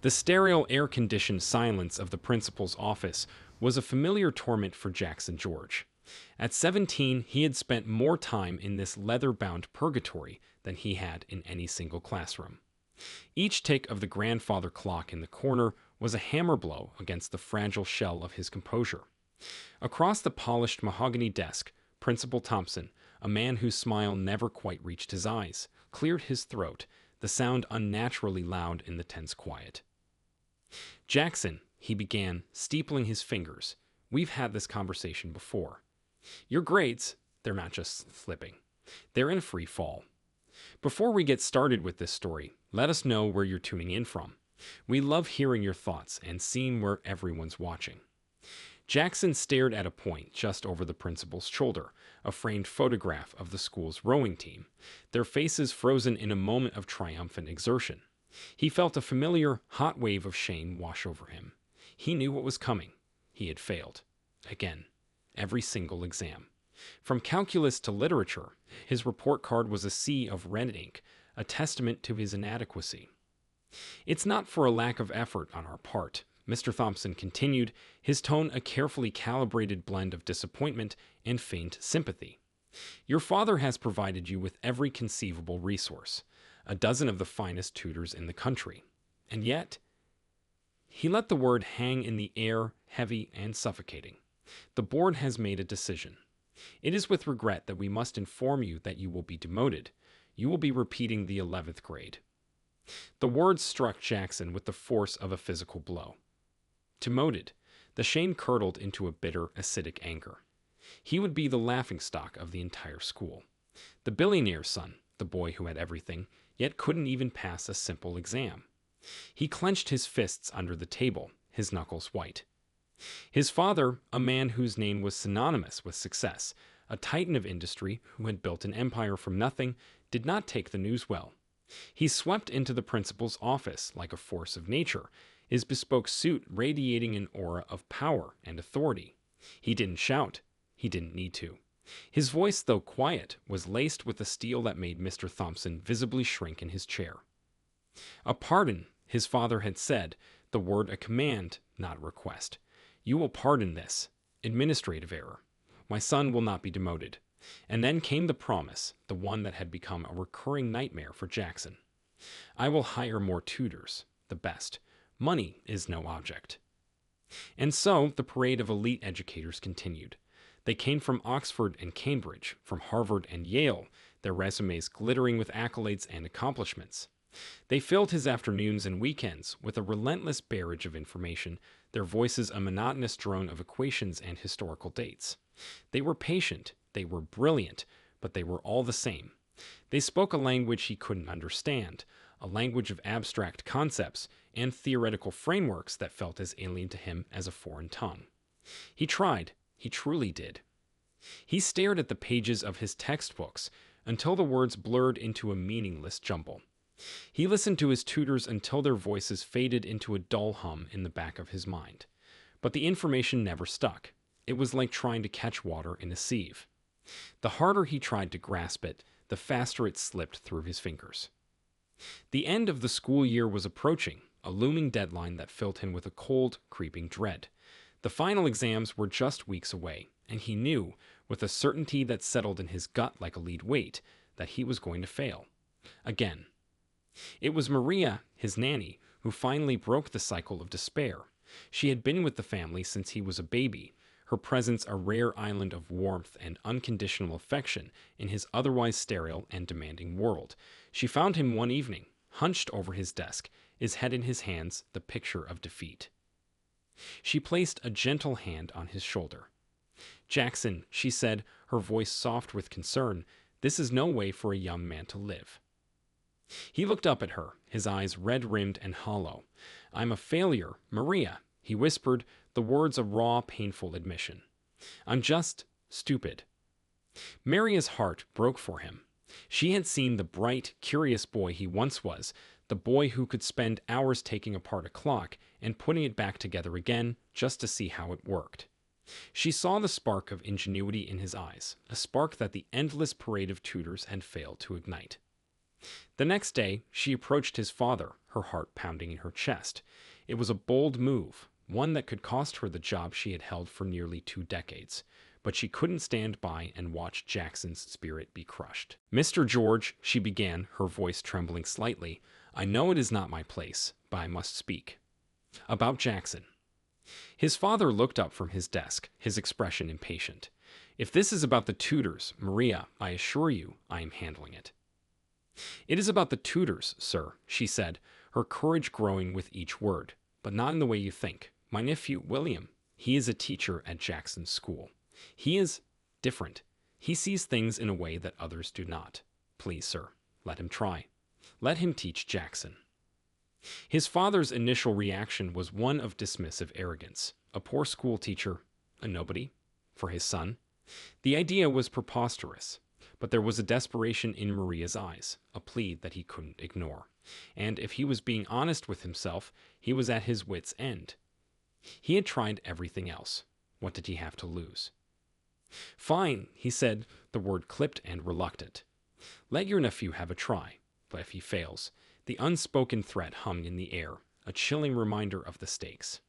The sterile, air-conditioned silence of the principal's office was a familiar torment for Jackson George. At 17, he had spent more time in this leather-bound purgatory than he had in any single classroom. Each tick of the grandfather clock in the corner was a hammer blow against the fragile shell of his composure. Across the polished mahogany desk, Principal Thompson, a man whose smile never quite reached his eyes, cleared his throat, the sound unnaturally loud in the tense quiet. "Jackson," he began, steepling his fingers. "We've had this conversation before. Your grades, they're not just slipping. They're in free fall. Before we get started with this story, let us know where you're tuning in from. We love hearing your thoughts and seeing where everyone's watching." Jackson stared at a point just over the principal's shoulder, a framed photograph of the school's rowing team, their faces frozen in a moment of triumphant exertion. He felt a familiar, hot wave of shame wash over him. He knew what was coming. He had failed. Again. Every single exam. From calculus to literature, his report card was a sea of red ink, a testament to his inadequacy. "It's not for a lack of effort on our part," Mr. Thompson continued, his tone a carefully calibrated blend of disappointment and faint sympathy. "Your father has provided you with every conceivable resource, a dozen of the finest tutors in the country. And yet," he let the word hang in the air, heavy and suffocating, "the board has made a decision. It is with regret that we must inform you that you will be demoted. You will be repeating the 11th grade." The words struck Jackson with the force of a physical blow. Demoted. The shame curdled into a bitter, acidic anger. He would be the laughingstock of the entire school. The billionaire's son, the boy who had everything, yet couldn't even pass a simple exam. He clenched his fists under the table, his knuckles white. His father, a man whose name was synonymous with success, a titan of industry who had built an empire from nothing, did not take the news well. He swept into the principal's office like a force of nature, his bespoke suit radiating an aura of power and authority. He didn't shout. He didn't need to. His voice, though quiet, was laced with a steel that made Mr. Thompson visibly shrink in his chair. "A pardon," his father had said, the word a command, not a request. "You will pardon this. Administrative error. My son will not be demoted." And then came the promise, the one that had become a recurring nightmare for Jackson. "I will hire more tutors, the best. Money is no object." And so the parade of elite educators continued. They came from Oxford and Cambridge, from Harvard and Yale, their resumes glittering with accolades and accomplishments. They filled his afternoons and weekends with a relentless barrage of information, their voices a monotonous drone of equations and historical dates. They were patient, they were brilliant, but they were all the same. They spoke a language he couldn't understand, a language of abstract concepts and theoretical frameworks that felt as alien to him as a foreign tongue. He tried, he truly did. He stared at the pages of his textbooks until the words blurred into a meaningless jumble. He listened to his tutors until their voices faded into a dull hum in the back of his mind. But the information never stuck. It was like trying to catch water in a sieve. The harder he tried to grasp it, the faster it slipped through his fingers. The end of the school year was approaching, a looming deadline that filled him with a cold, creeping dread. The final exams were just weeks away, and he knew, with a certainty that settled in his gut like a lead weight, that he was going to fail. Again. It was Maria, his nanny, who finally broke the cycle of despair. She had been with the family since he was a baby, her presence a rare island of warmth and unconditional affection in his otherwise sterile and demanding world. She found him one evening, hunched over his desk, his head in his hands, the picture of defeat. She placed a gentle hand on his shoulder. "Jackson," she said, her voice soft with concern, "this is no way for a young man to live." He looked up at her, his eyes red-rimmed and hollow. "I'm a failure, Maria," he whispered, the words a raw, painful admission. "I'm just stupid." Maria's heart broke for him. She had seen the bright, curious boy he once was, the boy who could spend hours taking apart a clock and putting it back together again just to see how it worked. She saw the spark of ingenuity in his eyes, a spark that the endless parade of tutors had failed to ignite. The next day, she approached his father, her heart pounding in her chest. It was a bold move, one that could cost her the job she had held for nearly 2 decades. But she couldn't stand by and watch Jackson's spirit be crushed. "Mr. George," she began, her voice trembling slightly, "I know it is not my place, but I must speak. About Jackson." His father looked up from his desk, his expression impatient. "If this is about the tutors, Maria, I assure you I am handling it." "It is about the tutors, sir," she said, her courage growing with each word, "but not in the way you think. My nephew, William, he is a teacher at Jackson's school. He is different. He sees things in a way that others do not. Please, sir, let him try. Let him teach Jackson." His father's initial reaction was one of dismissive arrogance. A poor school teacher, a nobody, for his son. The idea was preposterous, but there was a desperation in Maria's eyes, a plea that he couldn't ignore. And if he was being honest with himself, he was at his wits' end. He had tried everything else. What did he have to lose? "Fine," he said, the word clipped and reluctant. "Let your nephew have a try. But if he fails," the unspoken threat hung in the air, a chilling reminder of the stakes.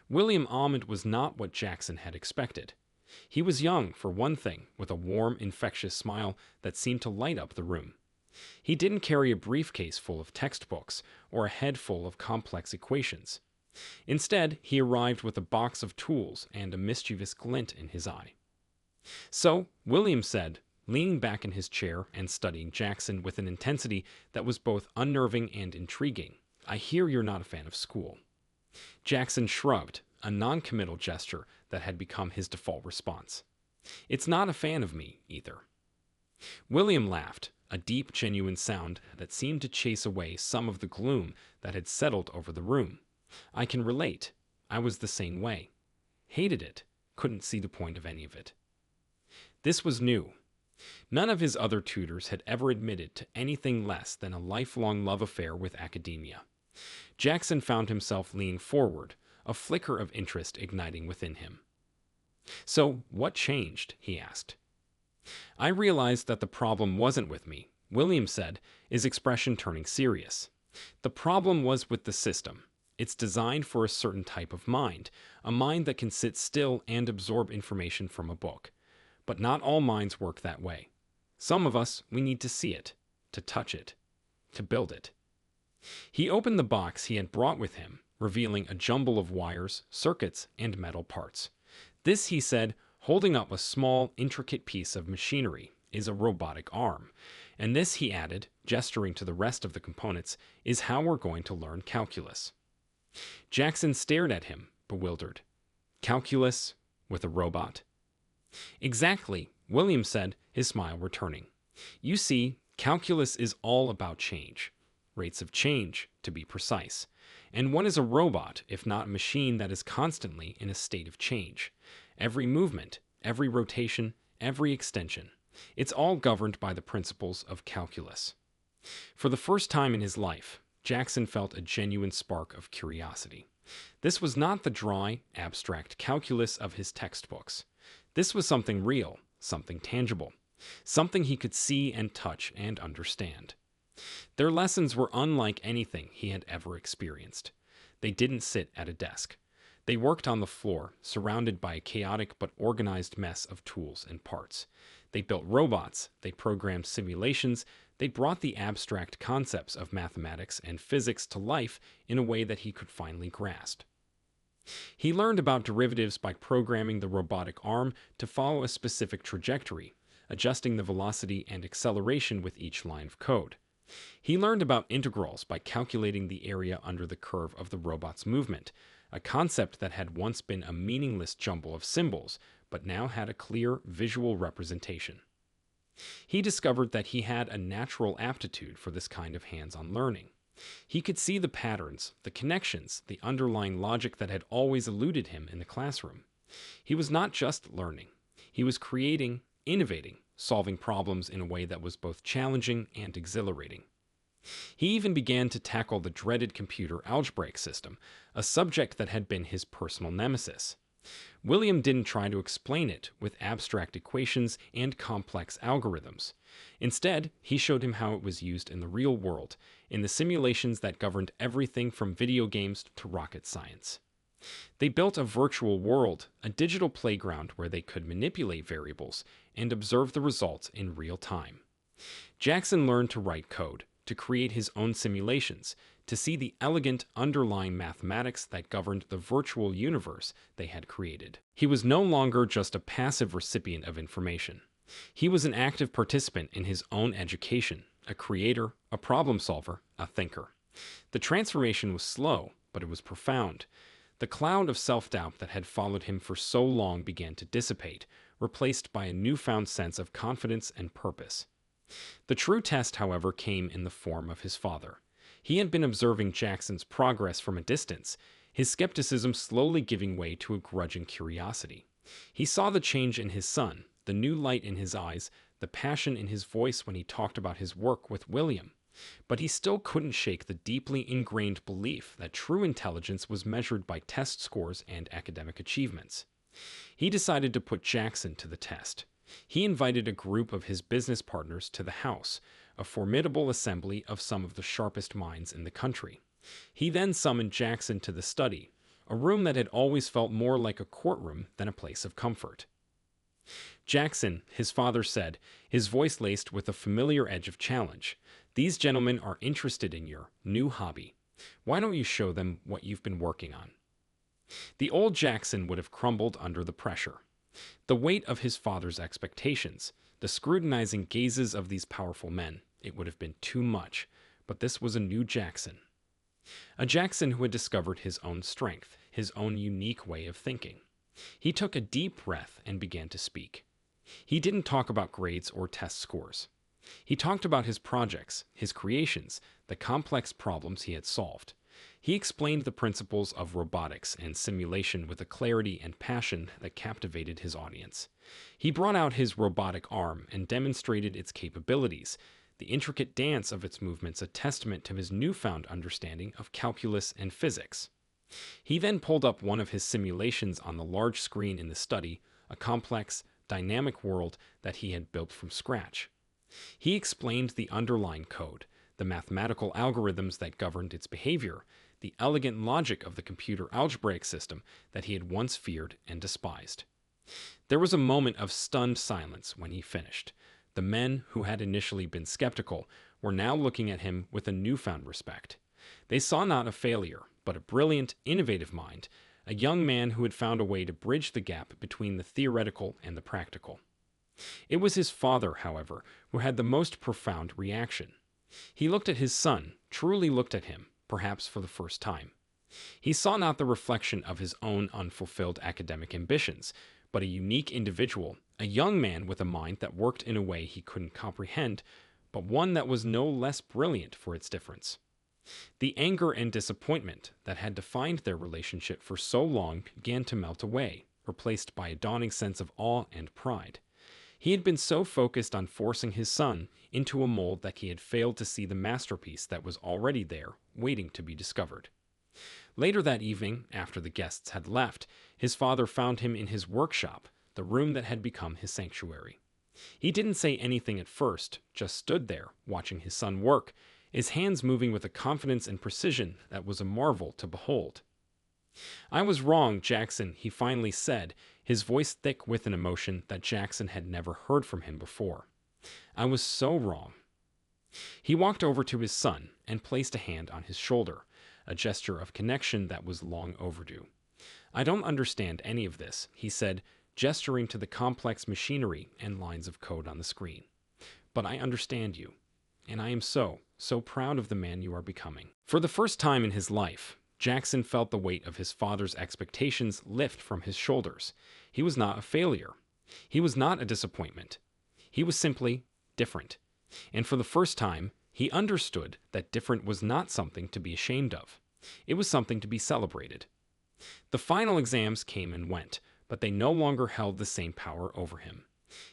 William Ahmed was not what Jackson had expected. He was young, for one thing, with a warm, infectious smile that seemed to light up the room. He didn't carry a briefcase full of textbooks or a head full of complex equations. Instead, he arrived with a box of tools and a mischievous glint in his eye. "So," William said, leaning back in his chair and studying Jackson with an intensity that was both unnerving and intriguing, "I hear you're not a fan of school." Jackson shrugged, a non-committal gesture that had become his default response. "It's not a fan of me, either." William laughed, a deep, genuine sound that seemed to chase away some of the gloom that had settled over the room. "I can relate. I was the same way. Hated it. Couldn't see the point of any of it." This was new. None of his other tutors had ever admitted to anything less than a lifelong love affair with academia. Jackson found himself leaning forward, a flicker of interest igniting within him. "So, what changed?" he asked. "I realized that the problem wasn't with me," William said, his expression turning serious. "The problem was with the system. It's designed for a certain type of mind, a mind that can sit still and absorb information from a book. But not all minds work that way. Some of us, we need to see it, to touch it, to build it." He opened the box he had brought with him, revealing a jumble of wires, circuits, and metal parts. "This," he said, holding up a small, intricate piece of machinery, "is a robotic arm. And this," he added, gesturing to the rest of the components, "is how we're going to learn calculus." Jackson stared at him, bewildered. "Calculus with a robot?" "Exactly," William said, his smile returning. "You see, calculus is all about change. Rates of change, to be precise. And what is a robot, if not a machine that is constantly in a state of change? Every movement, every rotation, every extension. It's all governed by the principles of calculus." For the first time in his life, Jackson felt a genuine spark of curiosity. This was not the dry, abstract calculus of his textbooks. This was something real, something tangible, something he could see and touch and understand. Their lessons were unlike anything he had ever experienced. They didn't sit at a desk. They worked on the floor, surrounded by a chaotic but organized mess of tools and parts. They built robots, they programmed simulations, they brought the abstract concepts of mathematics and physics to life in a way that he could finally grasp. He learned about derivatives by programming the robotic arm to follow a specific trajectory, adjusting the velocity and acceleration with each line of code. He learned about integrals by calculating the area under the curve of the robot's movement, a concept that had once been a meaningless jumble of symbols, but now had a clear visual representation. He discovered that he had a natural aptitude for this kind of hands-on learning. He could see the patterns, the connections, the underlying logic that had always eluded him in the classroom. He was not just learning. He was creating, innovating, solving problems in a way that was both challenging and exhilarating. He even began to tackle the dreaded computer algebraic system, a subject that had been his personal nemesis. William didn't try to explain it with abstract equations and complex algorithms. Instead, he showed him how it was used in the real world, in the simulations that governed everything from video games to rocket science. They built a virtual world, a digital playground where they could manipulate variables and observe the results in real time. Jackson learned to write code, to create his own simulations, to see the elegant underlying mathematics that governed the virtual universe they had created. He was no longer just a passive recipient of information. He was an active participant in his own education, a creator, a problem solver, a thinker. The transformation was slow, but it was profound. The cloud of self-doubt that had followed him for so long began to dissipate, replaced by a newfound sense of confidence and purpose. The true test, however, came in the form of his father. He had been observing Jackson's progress from a distance, his skepticism slowly giving way to a grudging curiosity. He saw the change in his son, the new light in his eyes, the passion in his voice when he talked about his work with William. But he still couldn't shake the deeply ingrained belief that true intelligence was measured by test scores and academic achievements. He decided to put Jackson to the test. He invited a group of his business partners to the house, a formidable assembly of some of the sharpest minds in the country. He then summoned Jackson to the study, a room that had always felt more like a courtroom than a place of comfort. Jackson, his father said, his voice laced with a familiar edge of challenge, "These gentlemen are interested in your new hobby. Why don't you show them what you've been working on?" The old Jackson would have crumbled under the pressure. The weight of his father's expectations, the scrutinizing gazes of these powerful men, it would have been too much, but this was a new Jackson. A Jackson who had discovered his own strength, his own unique way of thinking. He took a deep breath and began to speak. He didn't talk about grades or test scores. He talked about his projects, his creations, the complex problems he had solved. He explained the principles of robotics and simulation with a clarity and passion that captivated his audience. He brought out his robotic arm and demonstrated its capabilities, the intricate dance of its movements a testament to his newfound understanding of calculus and physics. He then pulled up one of his simulations on the large screen in the study, a complex, dynamic world that he had built from scratch. He explained the underlying code, the mathematical algorithms that governed its behavior, the elegant logic of the computer algebraic system that he had once feared and despised. There was a moment of stunned silence when he finished. The men who had initially been skeptical were now looking at him with a newfound respect. They saw not a failure, but a brilliant, innovative mind, a young man who had found a way to bridge the gap between the theoretical and the practical. It was his father, however, who had the most profound reaction. He looked at his son, truly looked at him, perhaps for the first time. He saw not the reflection of his own unfulfilled academic ambitions, but a unique individual, a young man with a mind that worked in a way he couldn't comprehend, but one that was no less brilliant for its difference. The anger and disappointment that had defined their relationship for so long began to melt away, replaced by a dawning sense of awe and pride. He had been so focused on forcing his son into a mold that he had failed to see the masterpiece that was already there, waiting to be discovered. Later that evening, after the guests had left, his father found him in his workshop, the room that had become his sanctuary. He didn't say anything at first, just stood there, watching his son work, his hands moving with a confidence and precision that was a marvel to behold. "I was wrong, Jackson," he finally said, his voice thick with an emotion that Jackson had never heard from him before. "I was so wrong." He walked over to his son and placed a hand on his shoulder, a gesture of connection that was long overdue. "I don't understand any of this," he said, gesturing to the complex machinery and lines of code on the screen. "But I understand you, and I am so proud of the man you are becoming." For the first time in his life, Jackson felt the weight of his father's expectations lift from his shoulders. He was not a failure. He was not a disappointment. He was simply different. And for the first time, he understood that different was not something to be ashamed of. It was something to be celebrated. The final exams came and went, but they no longer held the same power over him.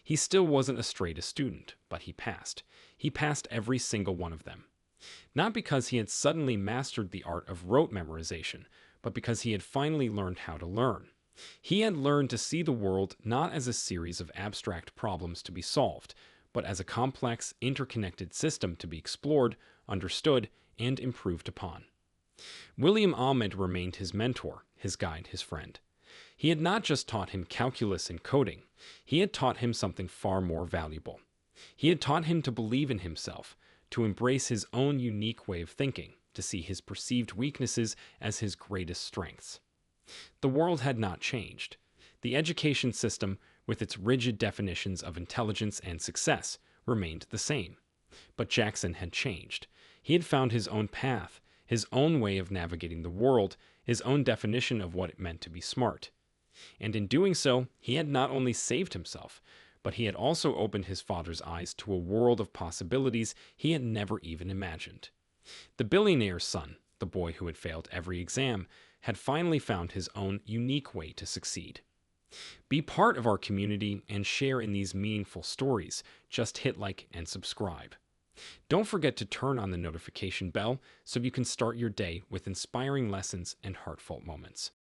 He still wasn't a straight student, but he passed. He passed every single one of them. Not because he had suddenly mastered the art of rote memorization, but because he had finally learned how to learn. He had learned to see the world not as a series of abstract problems to be solved, but as a complex, interconnected system to be explored, understood, and improved upon. William Ahmed remained his mentor, his guide, his friend. He had not just taught him calculus and coding, he had taught him something far more valuable. He had taught him to believe in himself, to embrace his own unique way of thinking, to see his perceived weaknesses as his greatest strengths. The world had not changed. The education system, with its rigid definitions of intelligence and success, remained the same. But Jackson had changed. He had found his own path, his own way of navigating the world, his own definition of what it meant to be smart. And in doing so, he had not only saved himself, but he had also opened his father's eyes to a world of possibilities he had never even imagined. The billionaire's son, the boy who had failed every exam, had finally found his own unique way to succeed. Be part of our community and share in these meaningful stories. Just hit like and subscribe. Don't forget to turn on the notification bell so you can start your day with inspiring lessons and heartfelt moments.